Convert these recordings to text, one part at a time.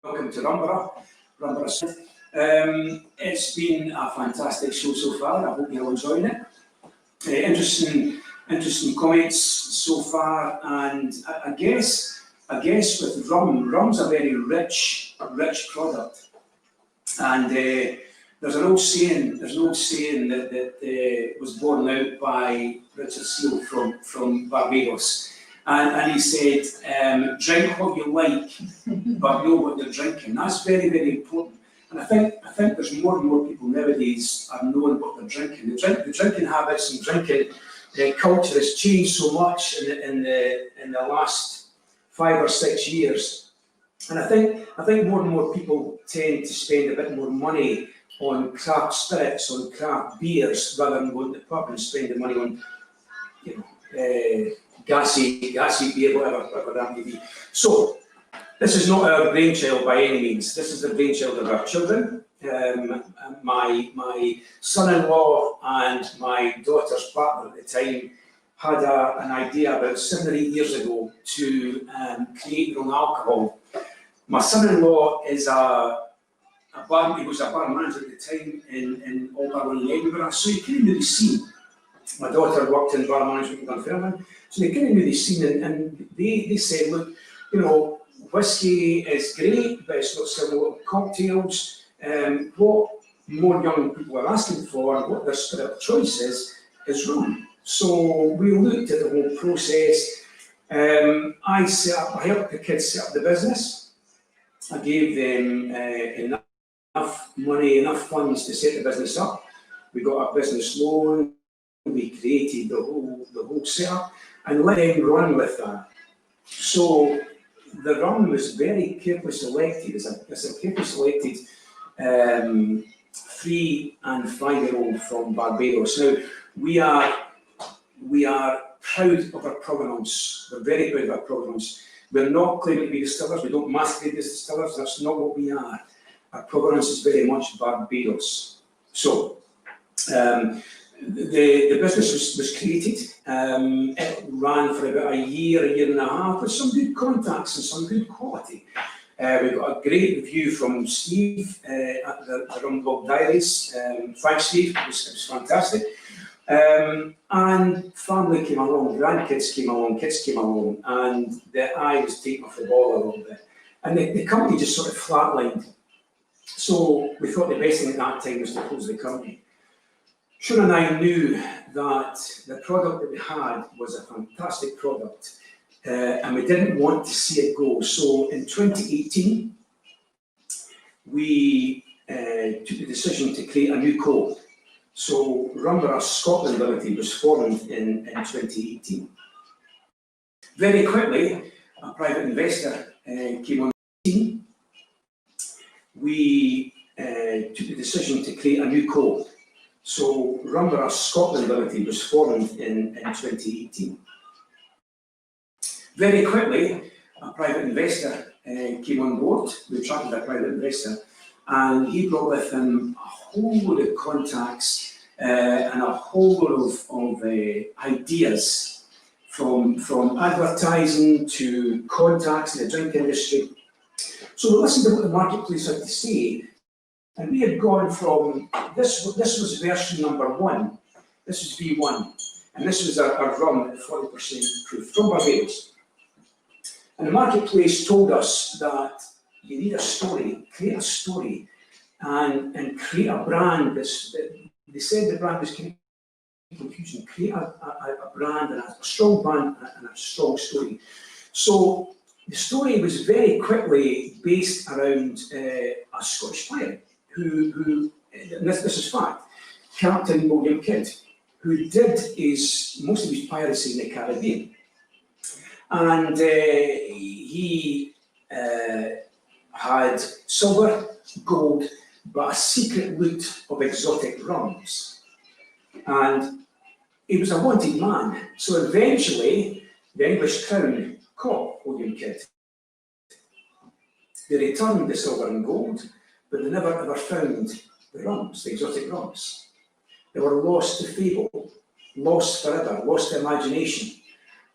Welcome to Rumburra. It's been a fantastic show so far. I hope you're enjoying it. Interesting comments so far, and I guess with rum's a very rich product. And there's an old saying that was borne out by Richard Seal from Barbados. And he said, drink what you like, but know what you're drinking. That's very, very important. And I think there's more and more people nowadays are knowing what they're drinking. The drinking habits and drinking culture has changed so much in the last 5 or 6 years. And I think more and more people tend to spend a bit more money on craft spirits, on craft beers, rather than going to the pub and spending money on, gassy beer, whatever that may be. So, this is not our brainchild by any means. This is the brainchild of our children. My son-in-law and my daughter's partner at the time had an idea about 7 or 8 years ago to create their own alcohol. My son-in-law is he was a bar manager at the time in Orach in Edinburgh, so you couldn't really see. My daughter worked in bar management in Dunfermline, so they couldn't really see, and they said, look, whiskey is great, but it's not selling a lot of cocktails. What more young people are asking for, and what their spirit of choice is rum. So we looked at the whole process. I helped the kids set up the business. I gave them enough money, enough funds to set the business up. We got a business loan. We created the whole setup and let them run with that. So the rum was very carefully selected. It's a carefully selected 3 and 5-year-old from Barbados. Now we are proud of our provenance. We're very proud of our provenance. We're not claiming to be distillers. We don't masquerade as distillers. That's not what we are. Our provenance is very much Barbados. So. The business was created. It ran for about a year and a half with some good contacts and some good quality. We got a great review from Steve at the Rumburra Diaries. Thanks, Steve. It was fantastic. And family came along, grandkids came along, kids came along, and the eye was taken off the ball a little bit. And the company just sort of flatlined. So we thought the best thing at that time was to close the company. Shona and I knew that the product that we had was a fantastic product, and we didn't want to see it go. So in 2018, we took the decision to create a new co. So Rumburra Scotland Limited was formed in 2018. Very quickly, a private investor came on the scene. We took the decision to create a new co. So Rumburra Scotland Limited was formed in 2018. Very quickly, a private investor came on board. We attracted a private investor, and he brought with him a whole load of contacts and a whole load of ideas from advertising to contacts in the drink industry. So we listened to what the marketplace had to say. And we had gone from, this was version number 1, this was V1, and this was our rum at 40% proof from Barbados. And the marketplace told us that you need a story, create a story, and create a brand. They said the brand was confusion, create a brand, and a strong brand and a strong story. So the story was very quickly based around a Scottish pirate. Who and this is fact, Captain William Kidd, who did most of his piracy in the Caribbean. And he had silver, gold, but a secret loot of exotic rums. And he was a wanted man. So eventually, the English crown caught William Kidd. They returned the silver and gold, but they never ever found the rums, the exotic rums. They were lost to fable, lost forever, lost to imagination,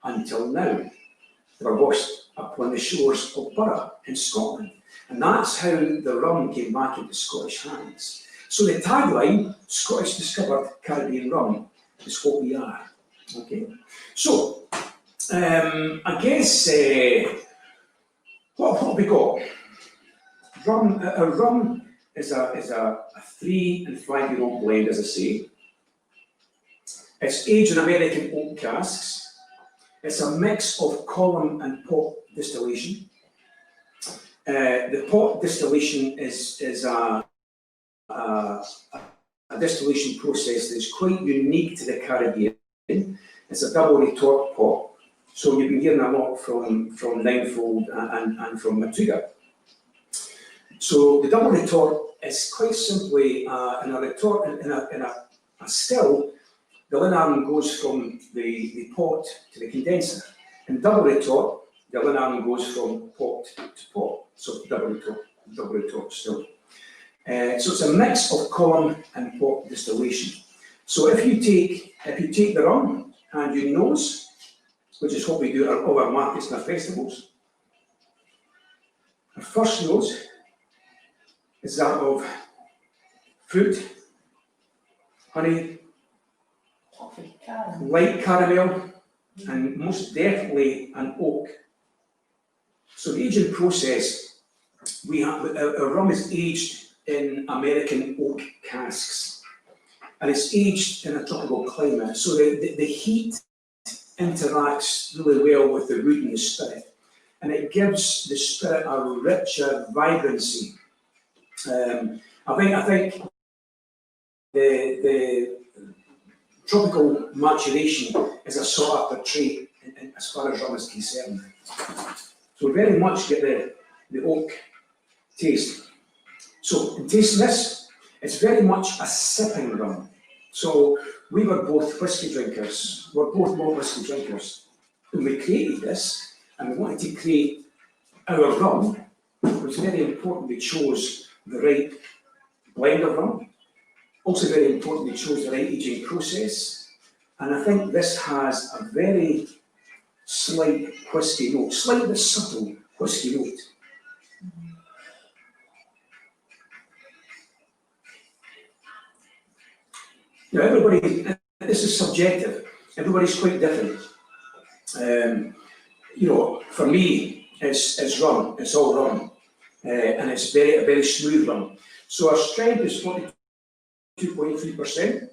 until now. They were lost upon the shores of Burra in Scotland. And that's how the rum came back into Scottish hands. So the tagline, Scottish discovered Caribbean rum, is what we are. Okay. So I guess what have we got? Rum is a 3 and 5 year old blend, as I say. It's aged in American oak casks. It's a mix of column and pot distillation. The pot distillation is a distillation process that is quite unique to the Caribbean. It's a double retort pot, so you've been hearing a lot from Ninefold and from Matuga. So the double retort is quite simply in a retort in a still. The linarm goes from the pot to the condenser. In double retort, the linarm goes from pot to pot. So double retort still. So it's a mix of column and pot distillation. So if you take the rum and you nose, which is what we do at all our markets and our festivals, our first nose is that of fruit, honey, light caramel, and most definitely an oak. So the aging process, we have our rum is aged in American oak casks, and it's aged in a tropical climate. So the heat interacts really well with the root and the spirit, and it gives the spirit a richer vibrancy. I think the tropical maturation is a sought after trait as far as rum is concerned. So we very much get the oak taste. So in tasting this, it's very much a sipping rum. So we were both whiskey drinkers. We're both malt whiskey drinkers. When we created this, and we wanted to create our rum, it was very important we chose the right blend of rum. Also very important we chose the right aging process. And I think this has a very slight whiskey note, slightly subtle whiskey note. Now everybody, this is subjective, everybody's quite different. For me, it's rum, it's all rum, and it's a very smooth rum. So our strength is 42.3%.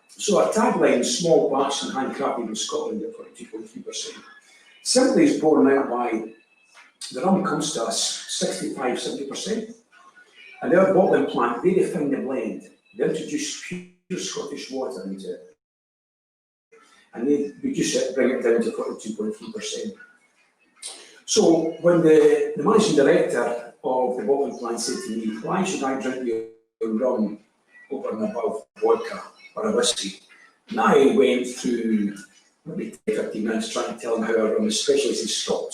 So our tagline, small batch and handcrafted in Scotland at 42.3%. Simply is borne out by the rum comes to us 65-70%, and our bottling plant, they define the blend. They introduce pure Scottish water into it, and they reduce it, bring it down to 42.3%. So when the managing director of the bottling plant said to me, why should I drink your rum over and above vodka or a whiskey? And I went through maybe 15 minutes trying to tell him how our rum is special. He said, stop.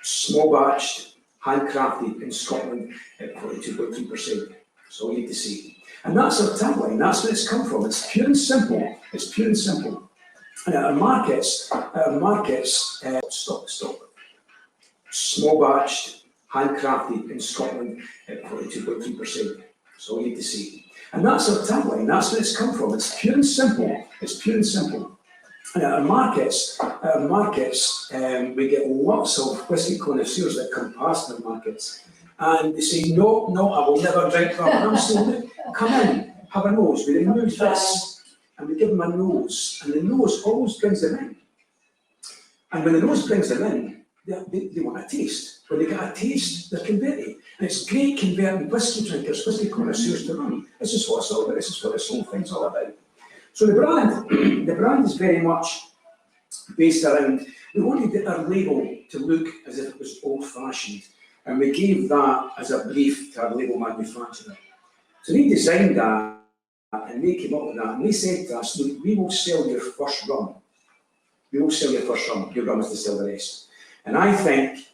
Small batched, handcrafted in Scotland at 42.3%. That's all you need to see. And that's our tagline, that's where it's come from. It's pure and simple. It's pure and simple. And our markets, stop. Small batched, handcrafted in Scotland at 42.3%. That's all you need to see. And that's our tagline, that's where it's come from. It's pure and simple. It's pure and simple. And our markets, we get lots of whisky connoisseurs that come past our markets. And they say, no, I will never drink that. And I'm saying, come in, have a nose. We remove this, and we give them a nose. And the nose always brings them in. And when the nose brings them in, they want a taste. When they get a taste, they're converting. And it's great converting whisky drinkers, whisky connoisseurs to rum. This is what it's all about. This is what this whole thing's all about. So the brand is very much based around, we wanted our label to look as if it was old-fashioned. And we gave that as a brief to our label manufacturer. So they designed that, and they came up with that, and they said to us, look, we will sell your first rum. Your rum is to sell the rest. And I think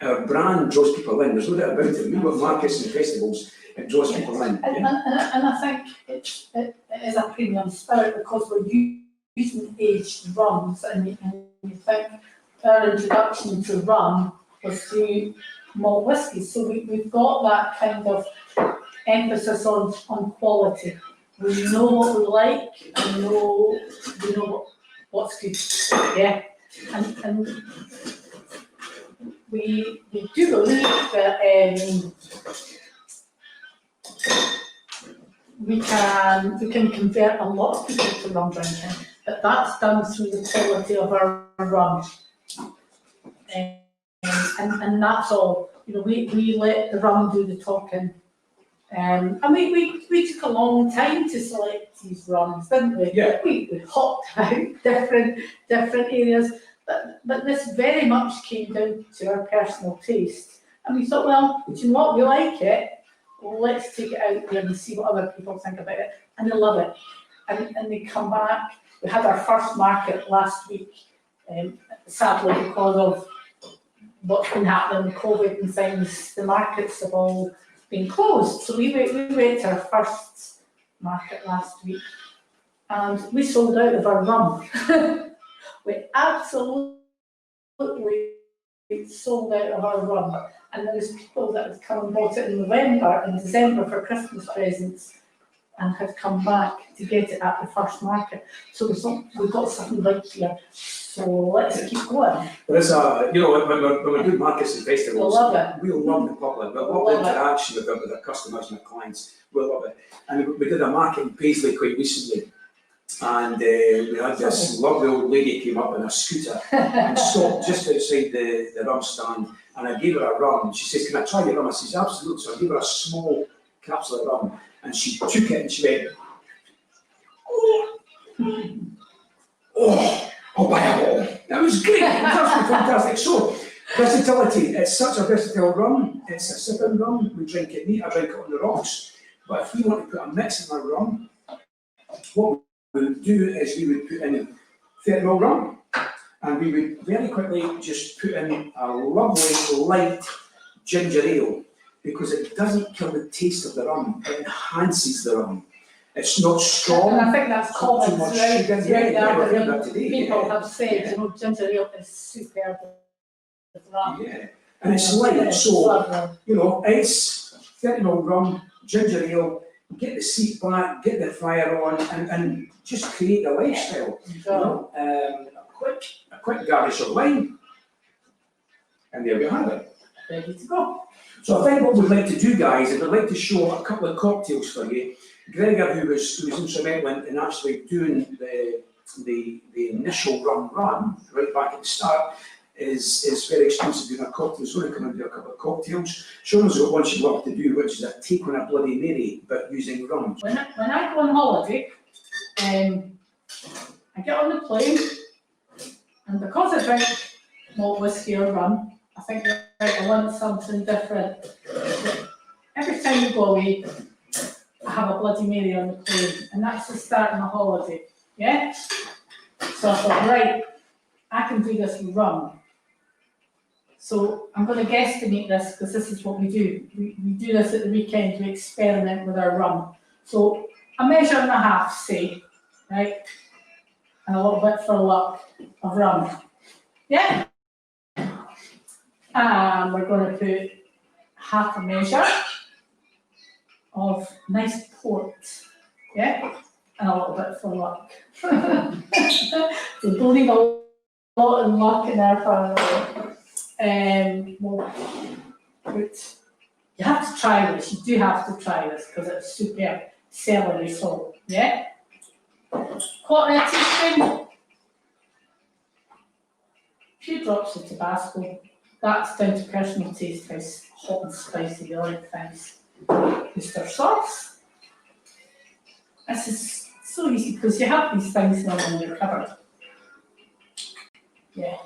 our brand draws people in. There's no doubt about it. We've got markets and festivals, it draws people in. And I think it is a premium spirit because we're using aged rums, and you think our introduction to rum was through malt whisky. So we've got that kind of emphasis on quality. We know what we like, and we know what's good. Yeah, and we do believe that we can convert a lot of people to rum drinking, but that's done through the quality of our rum. And that's all. You know, we let the rum do the talking. And we took a long time to select these rums, didn't we? Yeah. We hopped about different areas, but this very much came down to our personal taste. And we thought, well, do you know what? We like it. Well, let's take it out there and see what other people think about it. And they love it. And they come back. We had our first market last week, sadly because of what's been happening with COVID and things. The markets have all been closed. So we went to our first market last week and we sold out of our rum. We absolutely sold out of our rum. And there was people that had come and bought it in November and December for Christmas presents and had come back to get it at the first market. So we've got something right here. So let's keep going. But it's when we're doing markets and festivals, we'll love the public, we'll love the interaction with our customers and our clients. We'll love it. And we did a market in Paisley quite recently, and we had this lovely old lady came up in a scooter and stopped just outside the rum stand, and I gave her a rum. She says, "Can I try your rum?" I says, "Absolutely." So I gave her a small capsule of rum, and she took it and she went, "Oh, I'll buy a bottle." That was great. It was absolutely fantastic. So, versatility. It's such a versatile rum. It's a sipping rum. We drink it neat. I drink it on the rocks. But if we want to put a mix in our rum, what we would do is we would put in 30ml rum, and we would very quickly just put in a lovely light ginger ale, because it doesn't kill the taste of the rum. It enhances the rum. It's not strong. And I think that's common throughout people have said, you know, ginger ale is superb with rum. Yeah, and it's light, so, you know, it's 30ml rum, ginger ale, get the seat back, get the fire on, and just create the lifestyle. You know, a quick garnish of wine, and there we have it. Ready to go. So I think what we'd like to do, guys, is we'd like to show a couple of cocktails for you. Gregor, who was instrumental in actually doing the initial rum run right back at the start, is very expensive doing a cocktail. He's going to come and do a couple of cocktails. Shona's got one she'd love to do, which is a take on a Bloody Mary, but using rum. When I go on holiday, I get on the plane, and because I drink malt whisky or rum, I think I want something different. Every time you go away, I have a Bloody Mary on the plane, and that's the start of my holiday. Yeah? So I thought, right, I can do this with rum. So I'm going to guesstimate this, because this is what we do. We do this at the weekend, we experiment with our rum. So a measure and a half, say, right? And a little bit for luck of rum. Yeah? And we're going to put half a measure of nice port, yeah? And a little bit for luck. We don't need a lot of luck in our family. We'll put, you have to try this, you do have to try this, because it's superb. Celery salt, yeah? Quarter of a teaspoon. A few drops of Tabasco. That's down to personal taste, how hot and spicy you like things. Oyster sauce. This is so easy, because you have these things now in your cupboard. Yeah.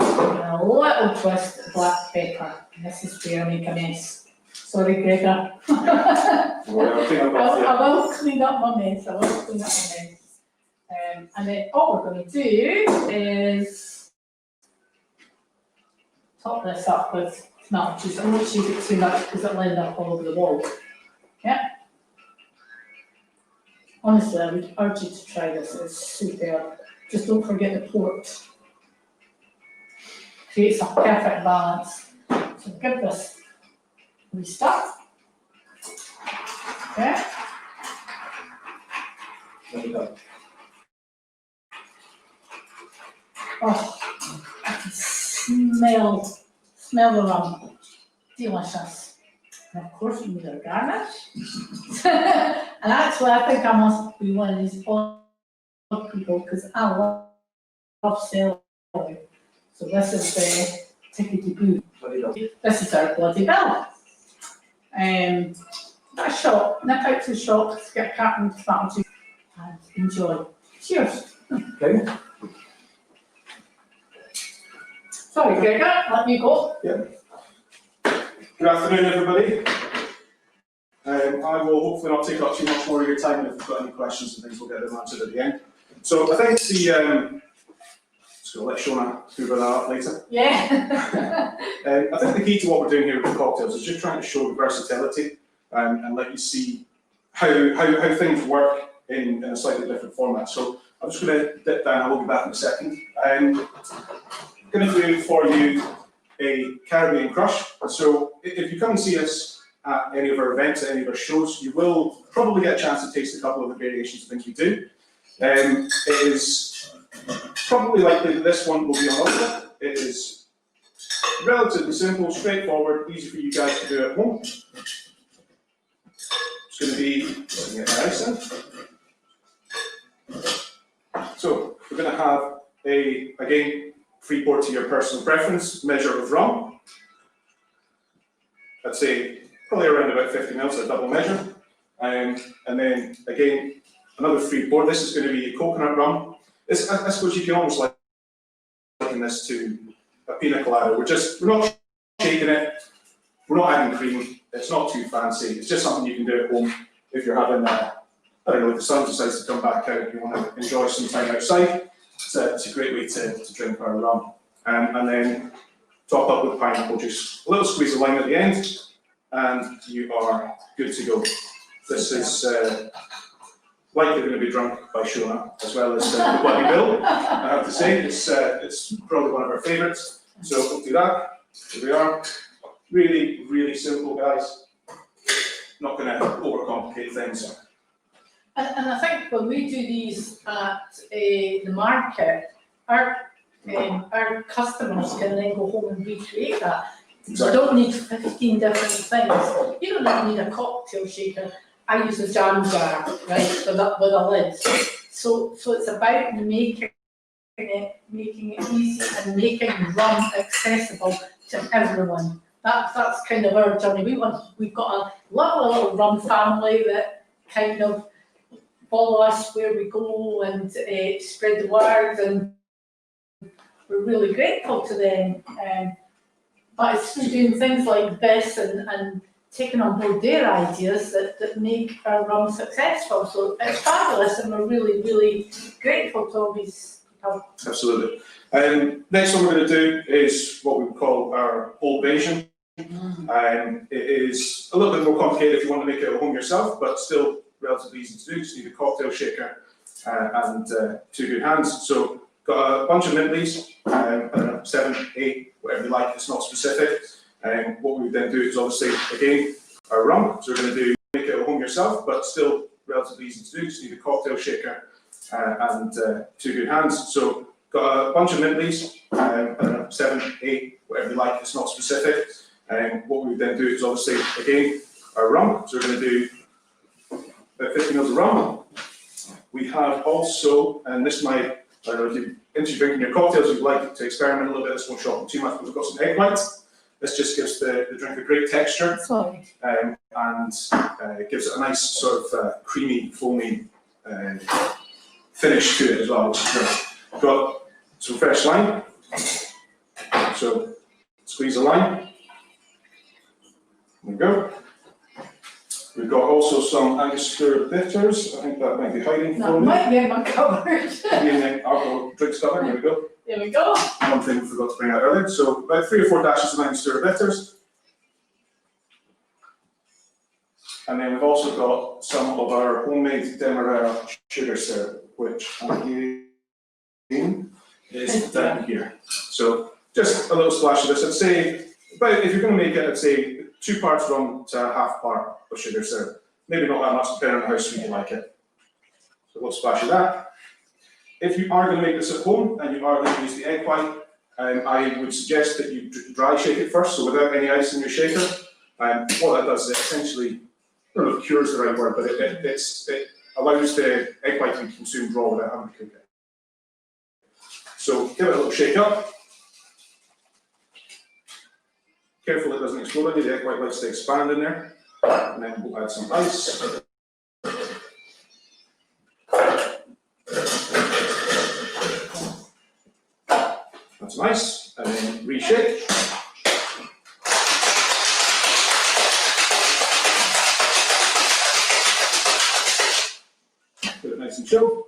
And a little twist of black pepper. And this is where I make a mess. Sorry, Gregor. I will clean up my mess. And then all we're going to do is top this up with tomato juice. I won't use it too much because it'll end up all over the wall. Yeah. Honestly, I would urge you to try this. It's superb. Just don't forget the port. creates a perfect balance. So give this a wee stir. Okay. There we go. Oh, I can smell the rum. Delicious. And of course, we need our garnish. And actually, I think I must be one of these odd people because I love celery. So this is the tickety-boo. This is our bloody bill. That's shop. Nip out to the shop to get a carton of tomato juice and enjoy. Cheers. Okay. Sorry, Gregor, let me go. Yeah. Good afternoon, everybody. I will hopefully not take up too much more of your time, and if you've got any questions and things, we'll get them answered at the end. So I think just going to let Shona hoover that up later. Yeah. I think the key to what we're doing here with the cocktails is just trying to show the versatility and let you see how things work in a slightly different format. So I'm just going to dip down, I will be back in a second. I'm going to do for you a Caribbean crush. So if you come and see us at any of our events, at any of our shows, you will probably get a chance to taste a couple of the variations of things we do. It is probably likely that this one will be on offer. It is relatively simple, straightforward, easy for you guys to do at home. It's going to be, get my ice in. So we're going to have again, free pour to your personal preference, measure of rum. I'd say probably around about 50 mils, a double measure. And then again, another free pour. This is going to be coconut rum. I suppose you can almost liken this to a pina colada. We're not shaking it, we're not adding cream, it's not too fancy. It's just something you can do at home if you're having, I don't know, if the sun decides to come back out, you want to enjoy some time outside. It's a great way to drink our rum. And then top up with pineapple juice. A little squeeze of lime at the end, and you are good to go. This is likely going to be drunk by Shona, as well as the Bloody Bill. I have to say, it's probably one of our favourites. So we'll do that. Here we are. Really, really simple, guys. Not going to overcomplicate things. And I think when we do these at the market, our customers can then go home and recreate that. Exactly. You don't need 15 different things. You don't even need a cocktail shaker. I use a jam jar, right, with a lid. So it's about making it easy and making rum accessible to everyone. That's kind of our journey. We've got a lovely little rum family that kind of follow us where we go and spread the word, and we're really grateful to them. But it's through doing things like this and taking on board their ideas that make our rum successful. So it's fabulous, and we're really, really grateful to all these people. Absolutely. Next one we're going to do is what we would call our old version. It is a little bit more complicated if you want to make it at home yourself, but still relatively easy to do. You just need a cocktail shaker and 2 good hands. So got a bunch of mint leaves, I don't know, 7, 8, whatever you like, it's not specific. What we would then do is obviously, again, our rum. So we're going to do make it at home yourself, but still relatively easy to do. Just need a cocktail shaker and 2 good hands. So got a bunch of mint leaves, I don't know, 7, 8, whatever you like, it's not specific. What we would then do is obviously, again, our rum. So we're going to do about 50 mils of rum. We have also, and this might, I don't know, if you're into drinking your cocktails, you'd like to experiment a little bit, this won't shock too much, but we've got some egg white. This just gives the drink a great texture. Sorry. And it gives it a nice sort of creamy, foamy finish to it as well, which is great. We've got some fresh lime. So squeeze the lime. There we go. We've got also some Angostura bitters. I think that might be hiding That for me. might be in my cupboard. And then alcohol drinks cupboard. There we go. There we go. One thing we forgot to bring out earlier. So about 3 or 4 dashes of Angostura bitters. And then we've also got some of our homemade Demerara sugar syrup, which again is down here. So just a little splash of this. I'd say, about, if you're going to make it, I'd say 2 parts rum to a half part of sugar syrup. Maybe not that much, depending on how sweet you like it. So a little splash of that. If you are going to make this at home and you are going to use the egg white, I would suggest that you dry shake it first, so without any ice in your shaker. What that does is it essentially, I don't know if cure is the right word, but it allows the egg white to be consumed raw without having to cook it. So give it a little shake up. Careful it doesn't explode on you, the egg white likes to expand in there. And then we'll add some ice. That's nice, and then reshake. Put it nice and chilled.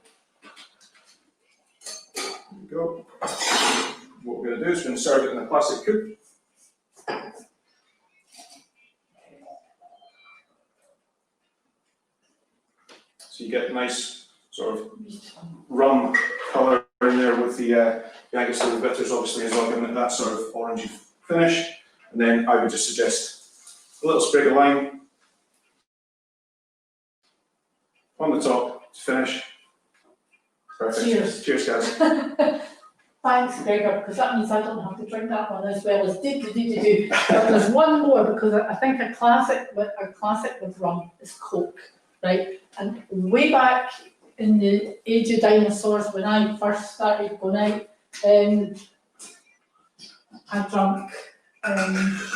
There we go. What we're going to do is we're going to serve it in a plastic coupe. So you get nice sort of rum colour in there with the Angostura bitters, obviously, as well, giving it that sort of orangey finish. And then I would just suggest a little sprig of lime on the top to finish. Perfect. Cheers. Cheers, guys. Thanks, Gregor, because that means I don't have to drink that one as well as do. But there's one more, because I think a classic with rum is Coke, right? And way back in the age of dinosaurs, when I first started going out, I drank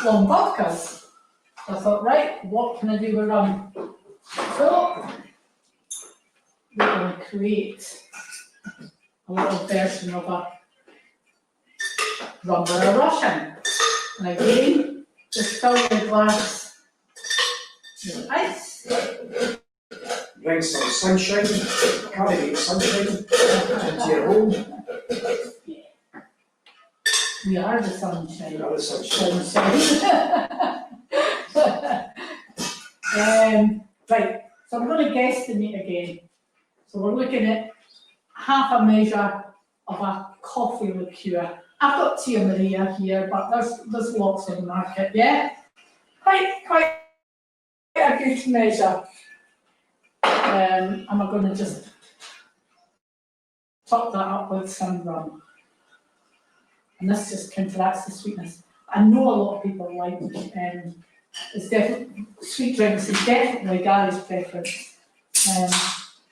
long vodkas. So I thought, right, what can I do with rum? So we're going to create a little version of a Rumburra Russian. And again, just fill the glass with ice. Bring some sunshine, carry the sunshine into your home. We are the sunshine. You are the sunshine. Right, so I'm going to guesstimate again. So we're looking at half a measure of a coffee liqueur. I've got Tia Maria here, but there's lots on the market, yeah? Quite a good measure. And I'm going to just top that up with some rum. And this just counteracts the sweetness. I know a lot of people like it's definitely sweet drinks is definitely Garry's preference.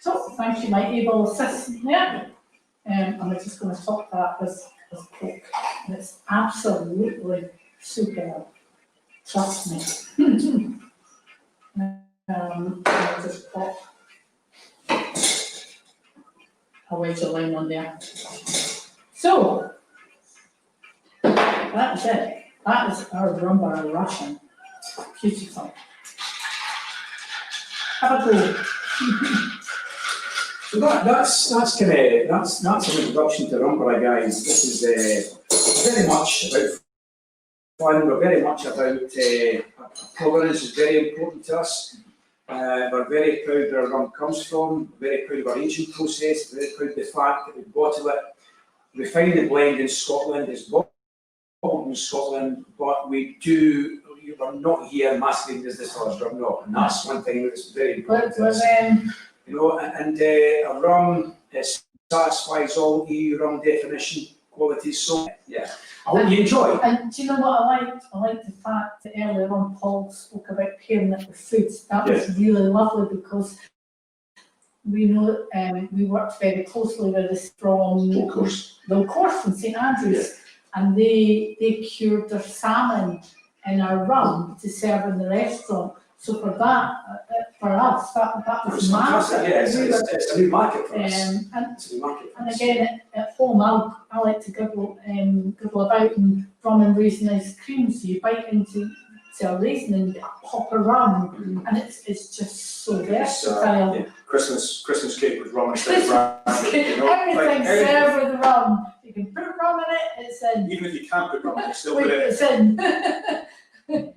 So thank you, my able assistant there. And I'm just going to top that with Coke. And it's absolutely superb. Trust me. I'll just pop a wedge of lime on there. So that's it. That is our Rumburra Russian. Beautiful. Have a go. So that's an introduction to Rumburra, guys. This is very much about fun. We're very much about provenance is very important to us. We're very proud where our rum comes from. We're very proud of our aging process. We're very proud of the fact that we bottle it. We find the blend in Scotland. It's bottled in Scotland, but we're not here masquerading as this for us. We're not, and that's one thing that's very important to us. A rum satisfies all EU rum definition qualities. So yeah, I hope you enjoy. And do you know what I liked? I liked the fact that earlier on Paul spoke about pairing it with food. That was really lovely, because we know we worked very closely with this from the course from St Andrews, and they cured their salmon in our rum to serve in the restaurant. So for that, for us, that was massive. Yeah, it's a new market for us. It's a new market for us. And again, at home, I like to gobble about and rum and raisin ice cream. So you bite into a raisin and pop a rum, and it's just so versatile. Christmas cake with rum instead of brandy. Everything served with rum. You can put rum in it, it's in. Even if you can't put rum in it, still Wait, put it in. it's in.